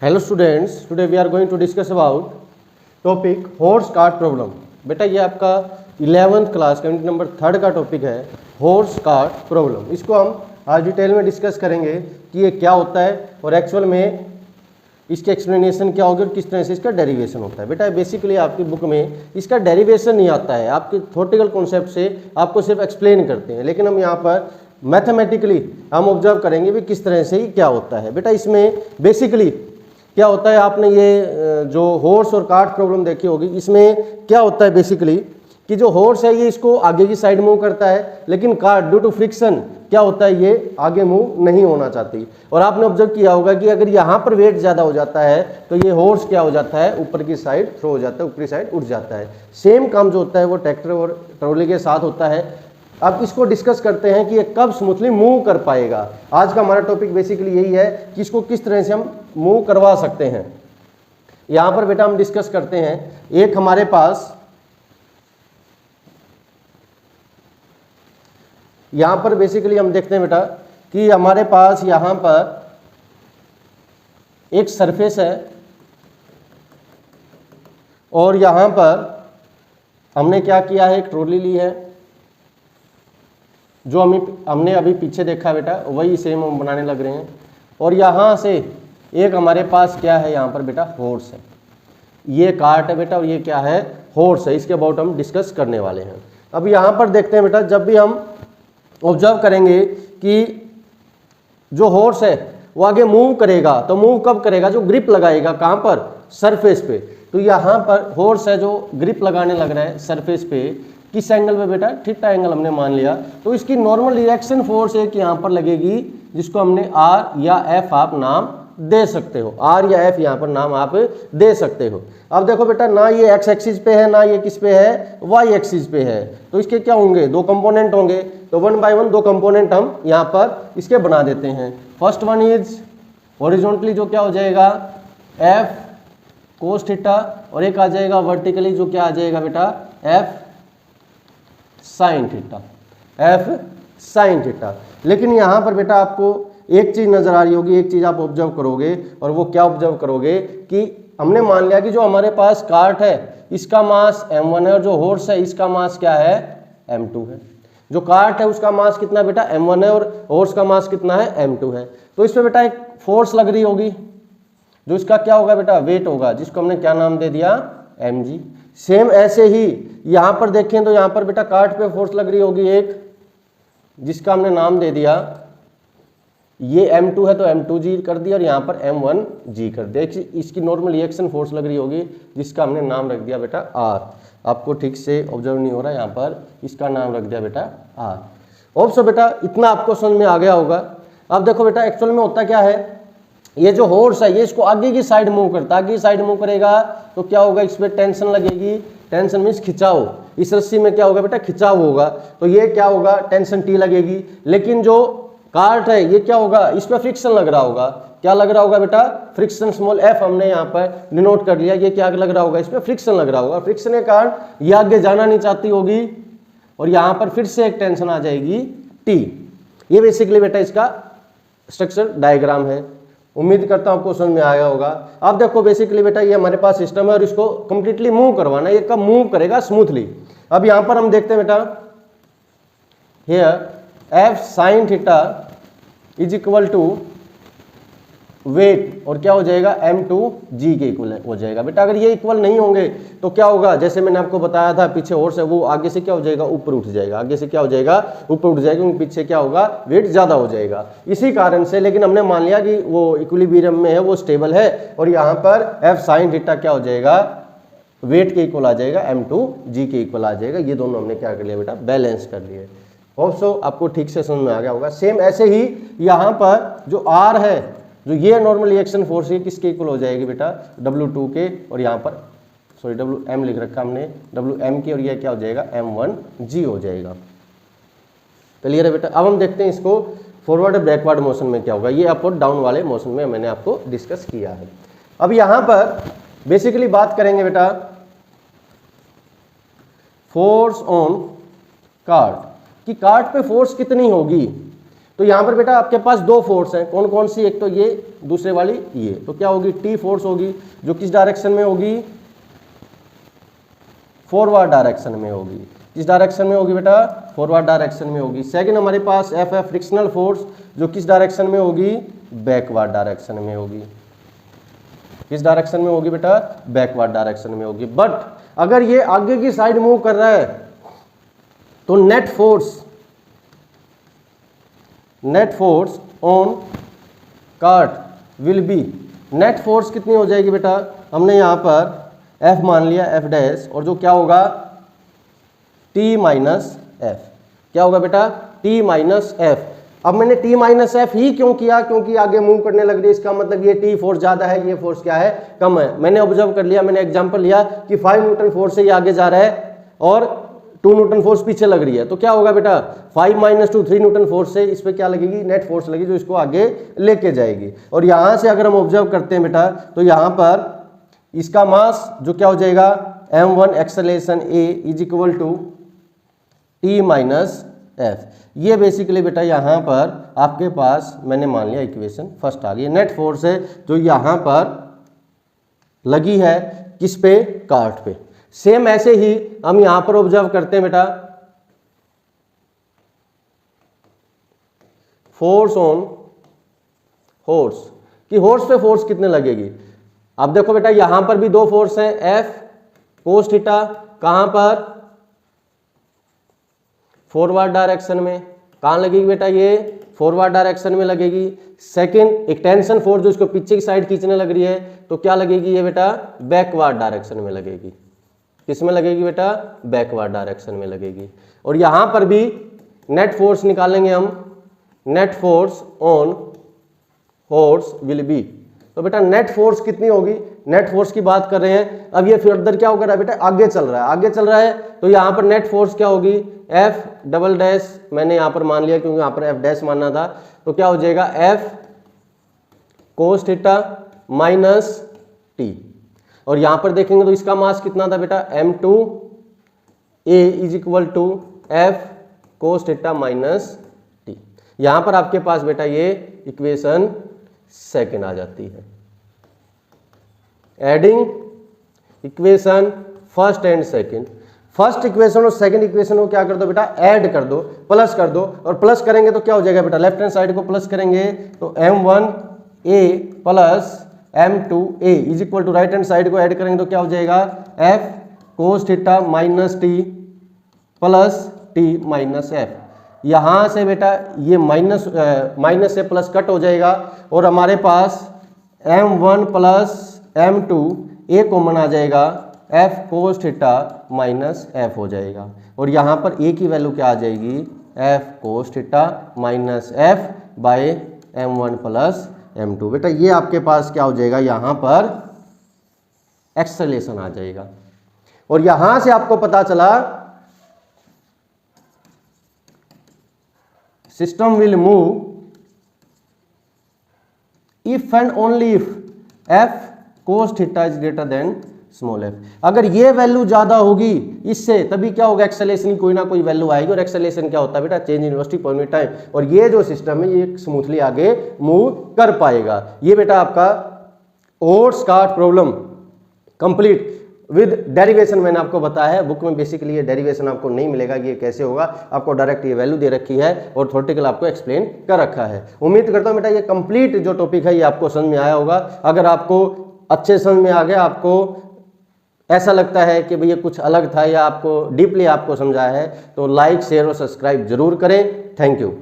Hello students, today we are going to discuss about topic horse cart problem. बेटा ये आपका 11th class का unit number 3 का topic है हॉर्स कार्ट प्रॉब्लम। इसको हम आज डिटेल में डिस्कस करेंगे कि ये क्या होता है और एक्चुअल में इसके एक्सप्लेनेशन क्या होगी और किस तरह से इसका डेरिवेशन होता है। बेटा बेसिकली आपकी बुक में इसका डेरिवेशन नहीं आता है, आपके थ्योरेटिकल कॉन्सेप्ट से आपको सिर्फ एक्सप्लेन करते हैं, लेकिन हम यहाँ पर मैथमेटिकली हम ऑब्जर्व करेंगे भी किस तरह से ही क्या होता है। बेटा इसमें बेसिकली क्या होता है, आपने ये जो हॉर्स और कार्ट प्रॉब्लम देखी होगी, इसमें क्या होता है बेसिकली कि जो हॉर्स है ये इसको आगे की साइड मूव करता है, लेकिन कार्ट ड्यू टू फ्रिक्शन क्या होता है ये आगे मूव नहीं होना चाहती। और आपने ऑब्जर्व किया होगा कि अगर यहाँ पर वेट ज़्यादा हो जाता है तो ये हॉर्स क्या हो जाता है, ऊपर की साइड थ्रो हो जाता है, ऊपरी साइड उठ जाता है। सेम काम जो होता है वो ट्रैक्टर और ट्रॉली के साथ होता है। अब इसको डिस्कस करते हैं कि ये कब स्मूथली मूव कर पाएगा। आज का हमारा टॉपिक बेसिकली यही है कि इसको किस तरह से हम मूव करवा सकते हैं। यहां पर बेटा हम डिस्कस करते हैं, एक हमारे पास यहां पर बेसिकली हम देखते हैं बेटा कि हमारे पास यहां पर एक सरफेस है और यहां पर हमने क्या किया है, एक ट्रॉली ली है जो हमने अभी पीछे देखा बेटा वही सेम हम बनाने लग रहे हैं। और यहाँ से एक हमारे पास क्या है, यहाँ पर बेटा हॉर्स है, ये कार्ट है बेटा और ये क्या है, हॉर्स है। इसके अबाउट हम डिस्कस करने वाले हैं। अब यहाँ पर देखते हैं बेटा, जब भी हम ऑब्जर्व करेंगे कि जो हॉर्स है वो आगे मूव करेगा तो मूव कब करेगा, जो ग्रिप लगाएगा कहाँ पर, सरफेस पे। तो यहाँ पर हॉर्स है जो ग्रिप लगाने लग रहा है सरफेस पे, किस एंगल पे बेटा, थीटा एंगल हमने मान लिया। तो इसकी नॉर्मल रिएक्शन फोर्स एक यहाँ पर लगेगी जिसको हमने आर या एफ आप नाम दे सकते हो, आर या एफ यहाँ पर नाम आप दे सकते हो। अब देखो बेटा, ना ये एक्स एक्सिस पे है ना ये किस पे है, वाई एक्सिस पे है, तो इसके क्या होंगे, दो कंपोनेंट होंगे। तो 1 बाय 1 दो कंपोनेंट हम यहाँ पर इसके बना देते हैं। फर्स्ट वन इज हॉरिजॉन्टली जो क्या हो जाएगा एफ कोस थीटा, और एक आ जाएगा वर्टिकली जो क्या आ जाएगा बेटा F sine theta, F sine theta. लेकिन यहाँ पर बेटा आपको एक चीज नजर आ रही होगी, एक चीज आप ऑब्जर्व करोगे, और वो क्या ऑब्जर्व करोगे कि हमने मान लिया कि जो हमारे पास कार्ट है इसका मास m1 है और जो हॉर्स है इसका मास क्या है, m2 है। जो कार्ट है उसका मास कितना बेटा m1 है और हॉर्स का मास कितना है, m2 है। तो इसमें बेटा एक फोर्स लग रही होगी जो इसका क्या होगा बेटा, वेट होगा, जिसको हमने क्या नाम दे दिया, mg। सेम ऐसे ही यहां पर देखें तो यहां पर बेटा कार्ट पे फोर्स लग रही होगी एक, जिसका हमने नाम दे दिया, ये m2 है तो m2g कर दिया और यहाँ पर m1g कर दिया। इसकी नॉर्मल रिएक्शन फोर्स लग रही होगी जिसका हमने नाम रख दिया बेटा r। आपको ठीक से ऑब्जर्व नहीं हो रहा, यहाँ पर इसका नाम रख दिया बेटा r। ऑब्सो बेटा इतना आपको समझ में आ गया होगा। अब देखो बेटा एक्चुअल में होता क्या है, ये जो हॉर्स है ये इसको आगे की साइड मूव करता है, आगे की साइड मूव करेगा तो क्या होगा, इस पे टेंशन लगेगी, टेंशन मीन्स खिंचाव, इस रस्सी में क्या होगा बेटा, खिंचाव होगा, तो ये क्या होगा, टेंशन टी लगेगी। लेकिन जो कार्ट है ये क्या होगा, इस पे फ्रिक्शन लग रहा होगा, क्या लग रहा होगा बेटा, फ्रिक्शन स्मॉल एफ हमने यहाँ पर डिनोट कर लिया, ये क्या लग रहा होगा, इस पे फ्रिक्शन लग रहा होगा। फ्रिक्शन के कारण ये आगे जाना नहीं चाहती होगी और यहाँ पर फिर से एक टेंशन आ जाएगी टी। ये बेसिकली बेटा इसका स्ट्रक्चर डायग्राम है। उम्मीद करता हूं आपको समझ में आया होगा। अब देखो बेसिकली बेटा ये हमारे पास सिस्टम है और इसको कंप्लीटली मूव करवाना है, ये कब मूव करेगा, स्मूथली। अब यहां पर हम देखते हैं बेटा, here F sine theta is equal to weight और क्या हो जाएगा, m2g के इक्वल हो जाएगा। बेटा अगर ये इक्वल नहीं होंगे तो क्या होगा, जैसे मैंने आपको बताया था पीछे हॉर्स है वो आगे से क्या हो जाएगा, ऊपर उठ जाएगा, आगे से क्या हो जाएगा, ऊपर उठ जाएगा, क्योंकि पीछे क्या होगा, वेट ज्यादा हो जाएगा इसी कारण से। लेकिन हमने मान लिया कि वो इक्विलिब्रियम में है, वो स्टेबल है, और यहाँ पर एफ साइन थीटा क्या हो जाएगा, वेट के इक्वल आ जाएगा, m2g के इक्वल आ जाएगा। ये दोनों हमने क्या कर लिया बेटा, बैलेंस कर लिए। ऑल्सो आपको ठीक से समझ में आ गया होगा। सेम ऐसे ही यहाँ पर जो r है, जो ये नॉर्मल रिएक्शन फोर्स है किसके इक्वल हो जाएगी बेटा, W2 के, और यहाँ पर सॉरी Wm लिख रखा हमने, Wm के, और ये क्या हो जाएगा, m1g हो जाएगा। क्लियर है बेटा। अब हम देखते हैं इसको फॉरवर्ड और बैकवर्ड मोशन में क्या होगा। ये अप और डाउन वाले मोशन में मैंने आपको डिस्कस किया है। अब यहाँ पर बेसिकली बात करेंगे बेटा फोर्स ऑन कार्ट, कि कार्ट पे फोर्स कितनी होगी। तो यहाँ पर बेटा आपके पास दो फोर्स हैं, कौन कौन सी, एक तो ये, दूसरे वाली ये, तो क्या होगी, टी फोर्स होगी जो किस डायरेक्शन में होगी, फॉरवर्ड डायरेक्शन में होगी। किस डायरेक्शन में होगी बेटा, फॉरवर्ड डायरेक्शन में होगी। सेकंड हमारे पास एफ है फ्रिक्शनल फोर्स जो किस डायरेक्शन में होगी, बैकवर्ड डायरेक्शन में होगी। किस डायरेक्शन में होगी बेटा, बैकवर्ड डायरेक्शन में होगी। बट अगर ये आगे की साइड मूव कर रहा है तो net force on cart will be, net force कितनी हो जाएगी बेटा, हमने यहां पर F मान लिया, F डैश, और जो क्या होगा T माइनस एफ, क्या होगा बेटा, T माइनस एफ। अब मैंने T माइनस एफ ही क्यों किया, क्योंकि आगे मूव करने लग रही है, इसका मतलब ये T फोर्स ज्यादा है, ये फोर्स क्या है, कम है। मैंने ऑब्जर्व कर लिया, मैंने एग्जांपल लिया कि 5 न्यूटन फोर्स से ये आगे जा रहा है और 2 न्यूटन फोर्स पीछे लग रही है, तो क्या होगा बेटा 5 माइनस 2 3 न्यूटन फोर्स से इस पे क्या लगेगी, नेट फोर्स लगेगी जो इसको आगे लेके जाएगी। और यहां से अगर हम ऑब्जर्व करते हैं बेटा तो यहां पर इसका मास जो क्या हो जाएगा, m1 acceleration a is equal to T minus F. ये बेसिकली बेटा यहां पर आपके पास मैंने मान लिया इक्वेशन फर्स्ट आ गई। नेट फोर्स है जो यहां पर लगी है किस पे, कार्ट पे। सेम ऐसे ही हम यहां पर ऑब्जर्व करते हैं बेटा फोर्स ऑन हॉर्स, कि हॉर्स पे फोर्स कितने लगेगी। अब देखो बेटा यहां पर भी दो फोर्स हैं, एफ कोस थीटा, कहां पर, फॉरवर्ड डायरेक्शन में। कहां लगेगी बेटा, ये फॉरवर्ड डायरेक्शन में लगेगी। सेकंड एक टेंशन फोर्स जो इसको पीछे की साइड खींचने लग रही है, तो क्या लगेगी ये बेटा, बैकवर्ड डायरेक्शन में लगेगी। किस में लगेगी बेटा, बैकवर्ड डायरेक्शन में लगेगी। और यहां पर भी नेट फोर्स निकालेंगे हम, net force on horse will be, तो बेटा नेट फोर्स कितनी होगी, नेट फोर्स की बात कर रहे हैं। अब ये फर्दर क्या होगा बेटा, आगे चल रहा है, आगे चल रहा है, तो यहां पर नेट फोर्स क्या होगी, एफ डबल डैश, मैंने यहां पर मान लिया क्योंकि यहां पर एफ डैश मानना था, तो क्या हो जाएगा F cos theta minus T. और यहां पर देखेंगे तो इसका मास कितना था बेटा, m2 a is equal to F cos theta minus T. यहां पर आपके पास बेटा ये इक्वेशन सेकंड आ जाती है। Adding equation first and second, first equation और सेकंड इक्वेशन को क्या कर दो बेटा, ऐड कर दो, प्लस कर दो। और प्लस करेंगे तो क्या हो जाएगा बेटा, लेफ्ट हैंड साइड को प्लस करेंगे तो m1a plus m2a is equal to right hand side को ऐड करेंगे तो क्या हो जाएगा, f cos theta minus T plus T minus F. यहां से बेटा ये माइनस से प्लस कट हो जाएगा और हमारे पास m1 plus m2 a common आ जाएगा, f cos theta minus f हो जाएगा। और यहां पर a की वैल्यू क्या आ जाएगी, f cos theta minus f by m1 plus m2। बेटा ये आपके पास क्या हो जाएगा, यहां पर एक्सेलरेशन आ जाएगा। और यहां से आपको पता चला system will move if and only if f cos theta is greater than small f। अगर ये वैल्यू ज्यादा होगी इससे, तभी क्या होगा, एक्सेलरेशन की कोई ना कोई वैल्यू आएगी। और एक्सेलरेशन क्या होता है बेटा, change in velocity point time. और ये जो सिस्टम है ये स्मूथली आगे मूव कर पाएगा। ये बेटा आपका horse cart problem complete with derivation मैंने आपको बताया है। बुक में बेसिकली ये डेरिवेशन आपको नहीं मिलेगा, ये कैसे होगा, आपको डायरेक्ट ये वैल्यू दे रखी है और थ्योरेटिकल आपको एक्सप्लेन कर रखा है। उम्मीद करता हूं बेटा ये कंप्लीट जो टॉपिक है ये आपको समझ में आया होगा। अगर आपको अच्छे समझ में आ गया, आपको ऐसा लगता है कि भैया कुछ अलग था या आपको डीपली आपको समझाया है, तो लाइक शेयर और सब्सक्राइब जरूर करें। Thank you.